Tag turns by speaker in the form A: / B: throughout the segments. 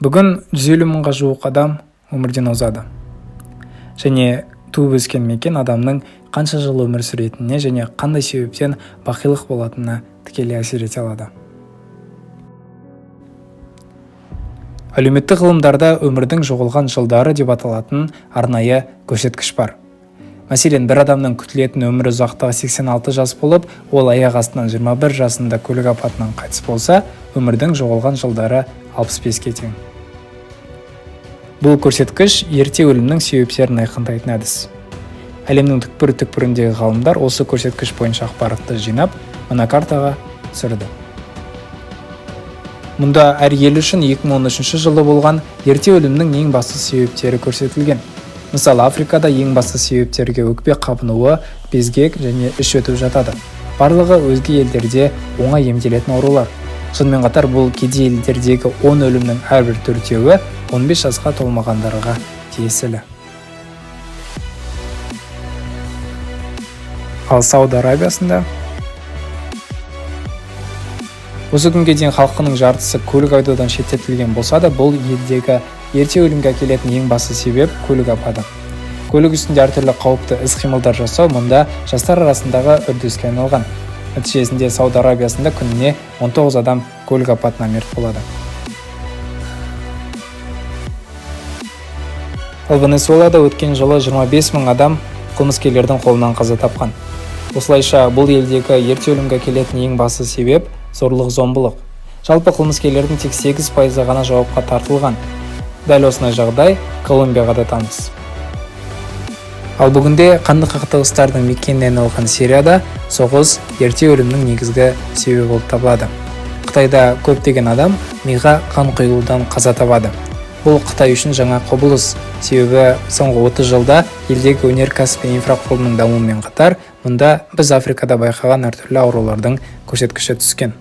A: Бүгін 150 мыңға жуық адам өмірден озады. Және туып өскен мекен адамның қанша жыл өмір сүретініне және қандай себептен бақилық болатынына тікелей әсер ете алады. Әлеуметтік ғылымдарда өмірдің жоғалған жылдары деп аталатын арнайы көрсеткіш бар. Мәселен, бір адамның күтілетін өмір ұзақтығы 86 жас болып, ол аяқ астынан 21 жасында көлік апатынан қайтыс болса, өмірдің жоғалған жылдары 65-ке тең. Бұл көрсеткіш ерте өлімнің себептерін айқындайтын әдіс. Әлемнің түкпір-түкпіріндегі ғалымдар осы көрсеткіш бойынша ақпаратты жинап, мына картаға түсірді. Мұнда әр ел үшін 2013 жылы болған ерте өлімнің ең басты себептері көрсетілген. Мысалы, Африкада ең басты себептерге өкпе қабынуы, безгек және іш өтіп жатады. Барлығы өзге елдерде оңай емделетін аурулар. Сонымен қатар бұл кедей елдердегі 10 өлімнің әрбір 4-еуі 15 жасқа толмағандарға тиесілі. Ал Сауд Арабиясында осы күнге дейін халқының жартысы көлік айдаудан шеттетілген болса да, бұл елдегі ерте өлімге әкелетін ең басты себеп көлік апаты. Көлік үстінде әртүрлі қауіпті іс-қимылдар жасау мұнда жастар арасындағы үрдіске айналған. Нәтижесінде Сауд Арабиясында күніне 19 адам көлік апатынан мерт болады. Ал Венесуэлада өткен жылы 25 мың адам қылмыскерлердің қолынан қаза тапқан. Осылайша бұл елдегі ерте өлімге әкелетін ең басты себеп зорлық-зомбылық. Жалпы қылмыскерлердің тек 8% ғана жауапқа тартылған. Дәл осындай жағдай Колумбияға да таныс. Ал бүгінде қанды қақтығыстардың мекеніне айналған Сирияда соғыс ерте өлімнің негізгі себебі болып табылады. Қытайда көптеген адам миға қан құйылудан қаза табады. Бұл Қытай үшін жаңа құбылыс, себебі соңғы 30 жылда елдегі өнеркәсіп пен инфрақұрылымның дамуымен қатар, мұнда біз Африкада байқаған әртүрлі аурулардың көрсеткіші түскен.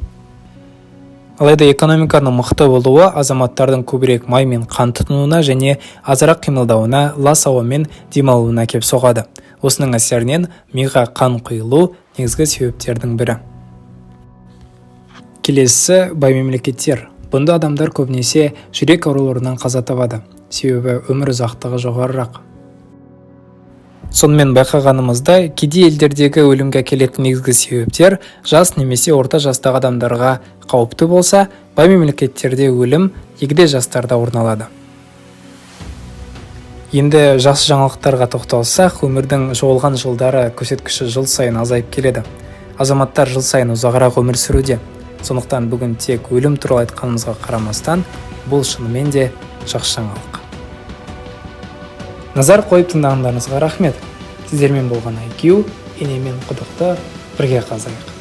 A: Алайда экономиканың мықты болуы азаматтардың көбірек май мен қан тұтынуына және азырақ қимылдауына, лас ауамен демалуына әкеп соғады. Осының әсерінен миға қан құйылу негізгі себептердің бірі. Келесі бай мемлекеттер. Бұнда адамдар көбінесе жүрек ауруларынан қаза табады, себебі өмір ұзақтығы жоғарырақ. Сонымен байқағанымызда, кедей елдердегі өлімге әкелетін негізгі себептер жас немесе орта жастағы адамдарға қауіпті болса, бай мемлекеттерде өлім егде жастарда орын алады. Енді жақсы жаңалықтарға тоқталсақ, өмірдің жоғалған жылдары көрсеткіші жыл сайын азайып келеді. Азаматтар жыл сайын ұзағырақ өмір сүруде. Сондықтан бүгін тек өлім туралы айтқанымызға қарамастан, бұл шынымен де жақсы жаңалық. Назар қойып тыңдағандарыңызға рахмет. Сіздермен болған IQ, енемен құдықты бірге қазайық.